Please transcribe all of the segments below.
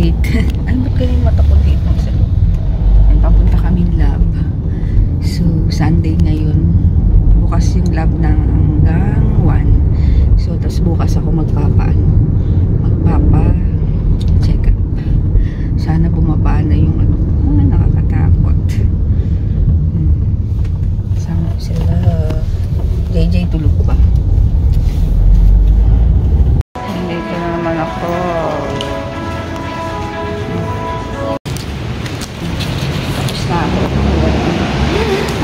init. Ano ba kayo mata ko dito sa loob? Papunta kaming lab. So, Sunday ngayon. Bukas yung lab ng hanggang 1. So, tas bukas ako magpapa check up. Sana bumaba na yung ano. Nakakatakot. Sama ko sila. JJ tulog pa. Dito na naman ako. Tapos na ako.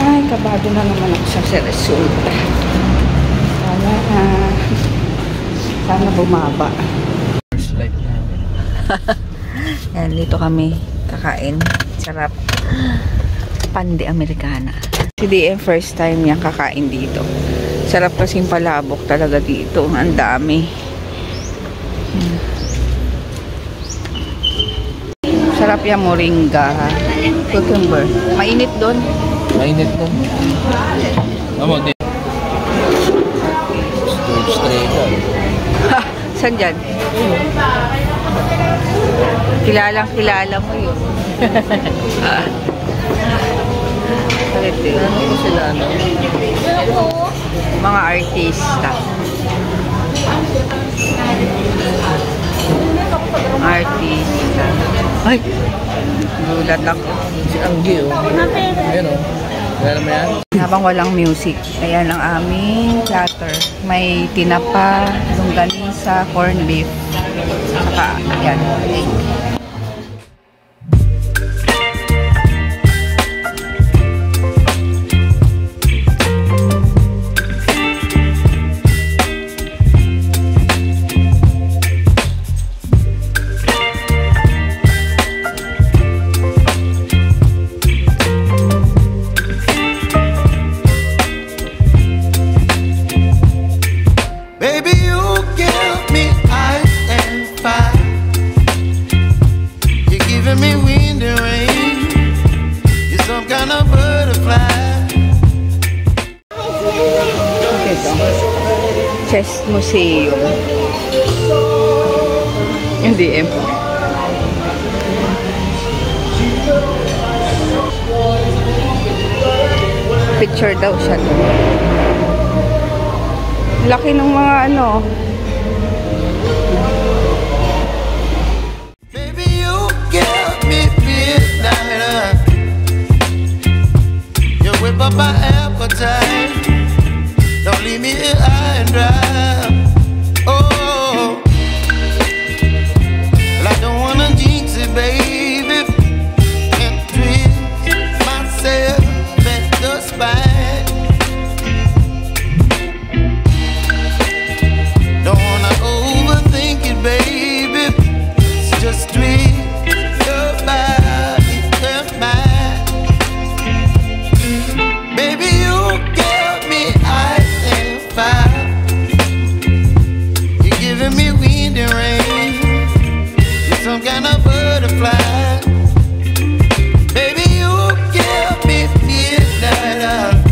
Ay, kabado na naman ako sa resulta. Sana bumaba. First light na. Yan, dito kami kakain. Sarap. Pandi Americana. Si DM first time niya kakain dito. Sarap kasing palabok talaga dito. Ang dami. Sarap yung moringa. Cucumber. Mainit doon. Mainit doon. Amo, di. Storage tray ka. Ha! Saan dyan? Kilala mo yun. Palit din. Ano ko sila, ano? Mga artista. Artista. Ay! Gulat ako. Si Anggi, oh. Ayan, oh. Kaya naman yan? Habang walang music, ayan ang aming platter. May tinapa, longganisa, corned beef, saka yan, egg. Chess Museum. Yung DM. Picture daw siya doon. Laki ng mga ano. Baby, you give me midnight. You whip up my appetite. Don't leave me here high and dry. Oh, well, I don't wanna jinx it, baby, and twist myself at the spine. Don't wanna overthink it, baby. It's just twist your body and mine. Baby, you give me ice and fire. You're giving me wind and rain. You're some kind of butterfly. Baby, you give me midnight.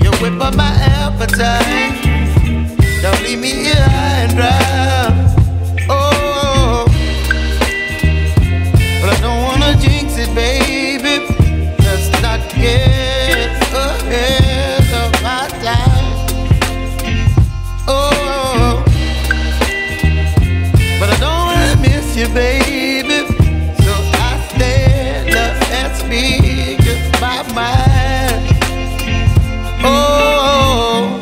You whip up my appetite. Don't leave me here high and dry. Oh, but I don't wanna jinx it, baby. Let's not get ahead of my time. Oh, but I don't wanna miss you, baby. So I stand up and speak my mind. Oh.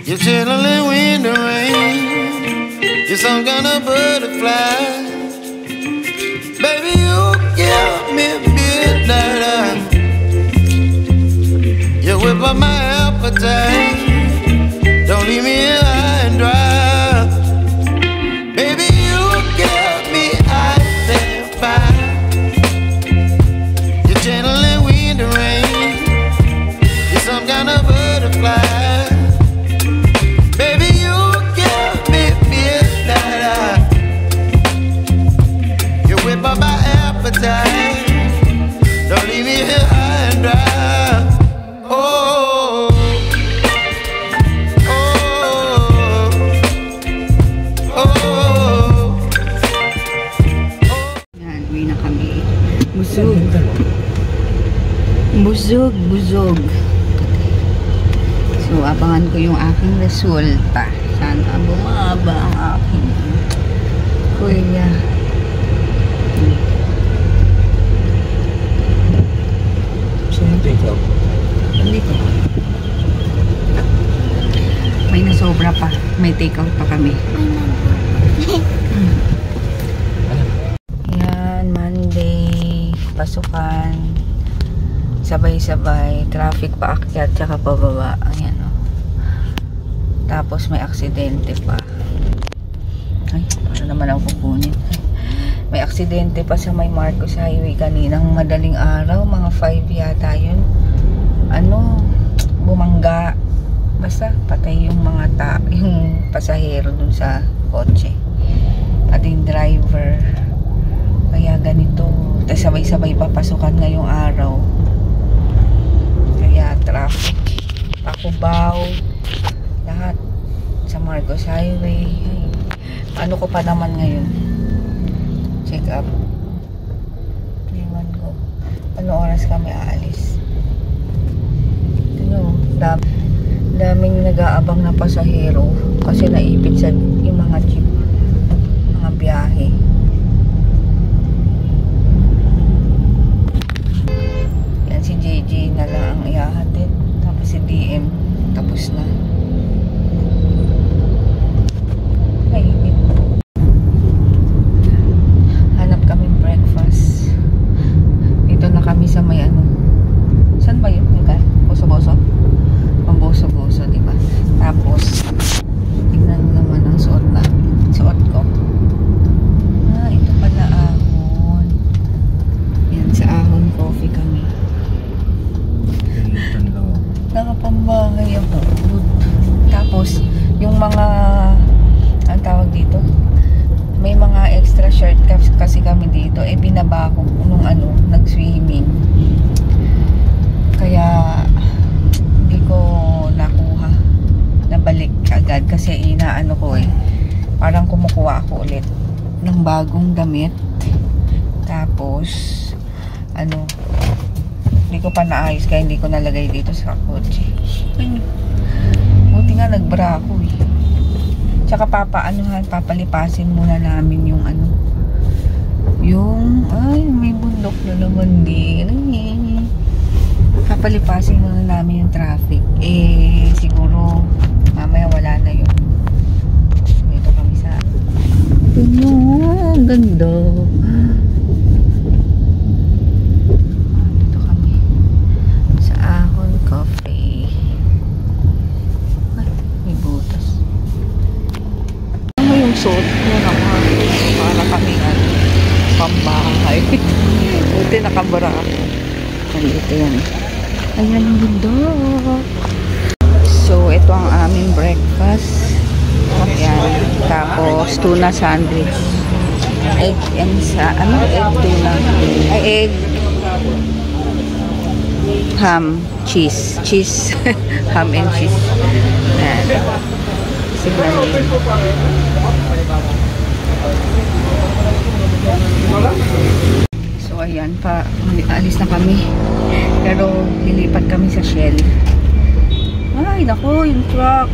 You're chilling wind and rain. You're some kind of butterfly. Baby, you give me midnight. You whip up my appetite. Don't leave me here high and dry. Baby, you give me ice and fire. tight. Don't leave me here high and dry. Oh, oh, oh. Yan, uwi na kami. Busog. Busog. So, abangan ko yung aking resulta. Sana bumaba ang aking kuya. Dito. May nasobra pa. May take out pa kami. Yan, Monday. Pasukan. Sabay-sabay. Traffic pa akyat tsaka pababa. Ayan o. Tapos may aksidente pa. Ay, para naman ako kukunin. May aksidente pa sa may Marcos Highway kaninang madaling araw. Mga 5 yata yun. Bumangga. Basta patay yung mga yung pasahero dun sa kotse. At yung driver. Kaya ganito. Tapos sabay-sabay papasukan ngayong araw. Kaya traffic. Pakubaw. Lahat. Sa Marcos Highway. Ano ko pa naman ngayon? Check up. Iwan ko. Ano oras kami aalis? Daming nag-aabang na pasahero kasi naipit sa yung mga jeep, mga biyahe. Yan si JJ na lang ang ihahatid, tapos si DM tapos na. Nainit. Hanap kami breakfast. Dito na kami sa may saan ba yun? Boso-boso? Pamboso-boso, diba? Tapos, tingnan mo naman ang suot ko. Ito pala ahon. Yan, sa ahon coffee kami. Nakapambahay ako. Tapos, yung mga, ang tawag dito, may mga extra shirt kasi kami dito. Binaba ko nung nag-swimming. Kaya, hindi ko nakuha. Nabalik agad kasi inaano ko parang kumukuha ako ulit ng bagong damit. Tapos hindi ko pa naayos kaya hindi ko nalagay dito sa kotse. Buti nga nagbra ako Tsaka papalipasin muna namin yung may bundok na naman din. Papalipasin muna namin yung traffic. Siguro mamaya wala na yun. Dito kami sa ganda. Dito kami sa ahon coffee. Ay, may butas. Ano yung suot ko naman? Para kami pambahay. Buti nakabara ako. Dito yan. Ayan ang bundok. So, ito ang aming breakfast. Ayan. Tapos, tuna sandwich. Egg and egg tuna. Egg. Ham. Cheese. Ham and cheese. Ayan. Signan din. So, ayan pa. Alis na kami. Pero, nilipat kami sa Shell. Ay, naku, yung truck.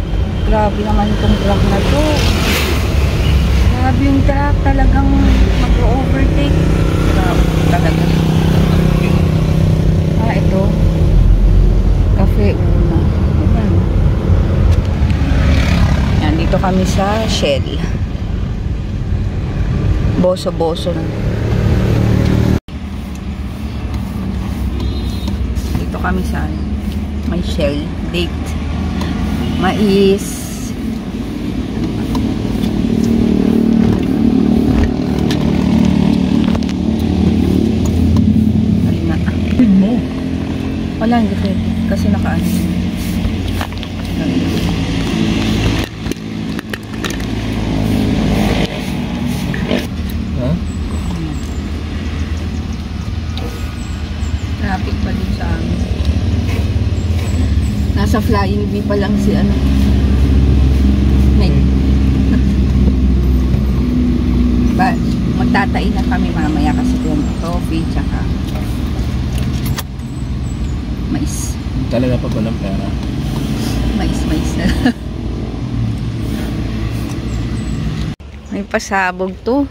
Grabe naman itong truck na to. Grabe yung truck. Talagang mag-overtake. Grabe talaga. Ito. Cafe Una. Ayan. Yan, dito kami sa Shell. Boso-boso na. Kami sa may Shell date mais mo wala hindi pwede kasi nakaano Nasa flying V pa lang si ano. But, magtatain na kami mamaya kasi yung coffee tsaka mais. Talaga pag walang pera. Mais na. May pasabog to.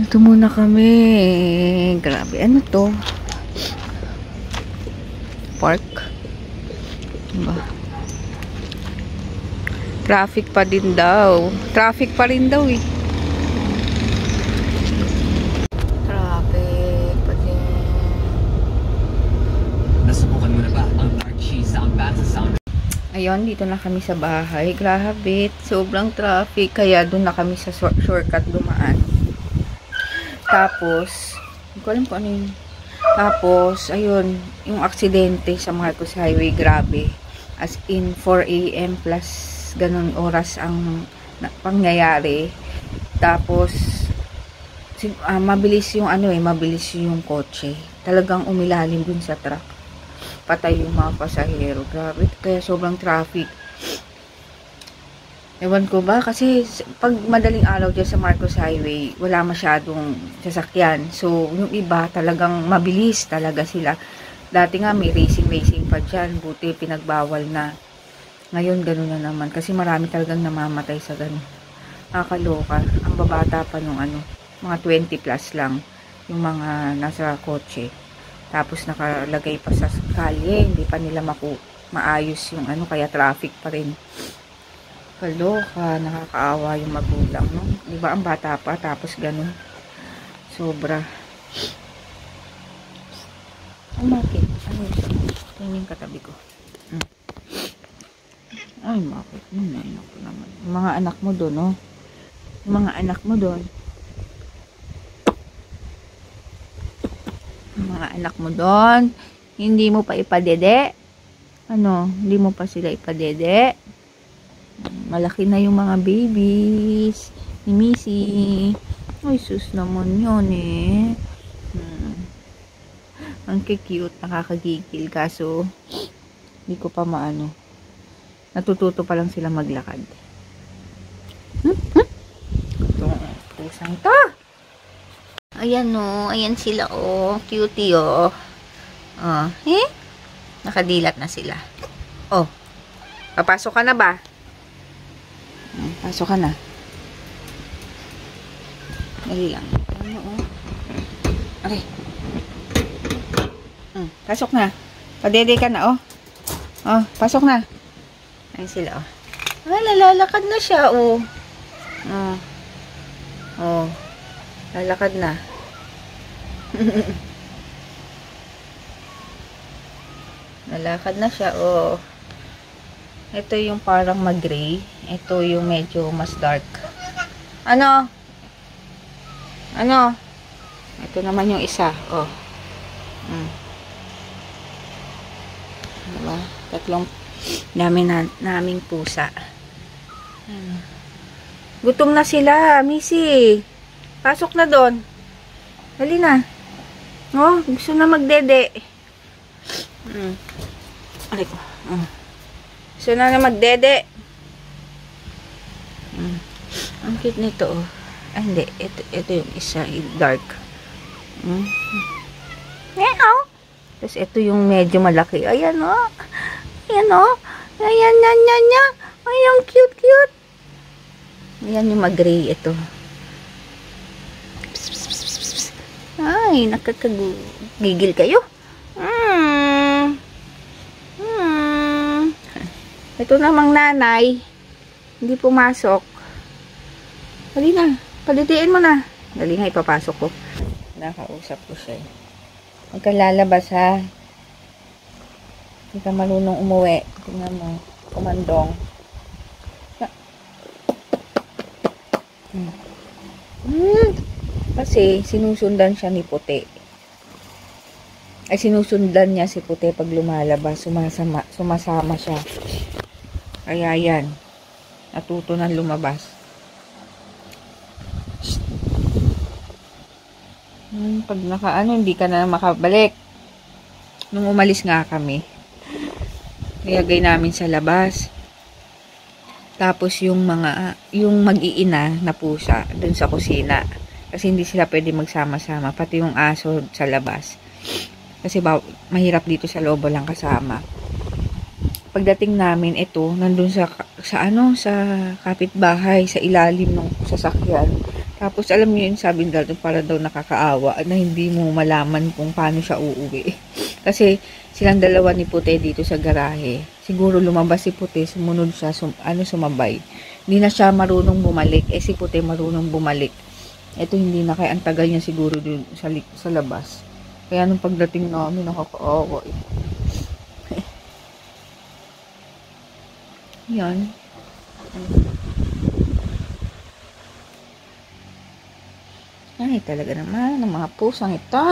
Ito muna kami. Grabe. Ano to? Park. Diba? Traffic pa din daw. Traffic pa rin daw eh. Traffic pa din. Nasubukan mo na ba ang dark cheese sound bath sa sound? Ayun, dito na kami sa bahay. Grabe, sobrang traffic. Kaya doon na kami sa shortcut dumaan. Tapos, hindi ko alam kung ano yun. Tapos, ayun, yung aksidente sa Marcos Highway, grabe. As in, 4 AM plus ganun oras ang pangyayari. Tapos, mabilis yung ano mabilis yung kotse. Talagang umilalim dun sa truck. Patay yung mga pasahero. Grabe, kaya sobrang traffic. Ewan ko ba, kasi pag madaling araw dyan sa Marcos Highway, wala masyadong sasakyan. So, yung iba talagang mabilis talaga sila. Dati nga may racing pa dyan. Buti pinagbawal na. Ngayon, gano'n na naman. Kasi marami talagang namamatay sa gano'n. Nakakaloka. Ang babata pa nung mga 20 plus lang. Yung mga nasa kotse. Tapos nakalagay pa sa kalye. Hindi pa nila maayos yung kaya traffic pa rin. Kaloka. Nakakaawa yung magulang, no? Diba ang bata pa, tapos gano'n. Sobra. Ang bakit? Ito yung katabi ko. Ay, bakit? Anak ko naman. Yung mga anak mo doon, no? Yung mga anak mo doon. Yung mga anak mo doon. Hindi mo pa ipadede. Hindi mo pa sila ipadede. Malaki na yung mga babies. Ni Missy. Ay, sus naman yun eh. Ang cute, nakakagigil. Kaso, hindi ko pa maano. Natututo pa lang sila maglakad. Itong pusang to. Ayan o. Ayan sila o. Cutie o. Nakadilat na sila. Oh. Papasok ka na ba? Pasok ka na. Dali lang. Okay. Pasok na. Padede ka na, oh. Oh, pasok na. Ayun sila, oh. Ay, lalakad na siya, oh. Oh. Lalakad na. Lalakad na siya, oh. Ito yung parang mag-gray. Ito yung medyo mas dark. Ano? Ito naman yung isa, oh. Diba? Tatlong naming pusa. Gutom na sila, Missy. Pasok na doon. Dali na. Oh, gusto na magdede. Aray ko. Gusto na magdede. Ang cute nito, oh. Ay, hindi. Ito yung isa, dark. Meow. Tapos ito yung medyo malaki. Ayan, oh. Ayan, oh. Ayan, yan. Ay, ang cute. Ayan yung mag-gray ito. Ay, nakakagigil kayo. Ito namang nanay. Hindi pumasok. Dali na. Palitiin mo na. Dali nga, ipapasok ko. Nakausap ko siya. Huwag ka lalabas, ha. Hindi ka marunong umuwi. Tingnan mo. Kumandong. Kasi sinusundan siya ni Puti. Ay, sinusundan niya si Puti pag lumalabas. Sumasama siya. Kaya yan. Natuto na lumabas. Pag hindi ka na makabalik. Nung umalis nga kami, nilagay namin sa labas. Tapos yung mag-iina na pusa dun sa kusina. Kasi hindi sila pwede magsama-sama. Pati yung aso sa labas. Kasi mahirap dito sa loob lang kasama. Pagdating namin, ito, nandun sa kapitbahay, sa ilalim ng sasakyan. Tapos alam niyo yun, sabi nila para daw nakakaawa na hindi mo malaman kung paano siya uuwi. Kasi silang dalawa ni Puti dito sa garahe. Siguro lumabas si Puti, sumunod siya, sumabay. Hindi na siya marunong bumalik. Si Puti marunong bumalik. Ito hindi na, kaya ang tagal niya siguro dun sa labas. Kaya nung pagdating namin, nakakaawa. Yan. Ay, talaga naman, ang mga pusang ito.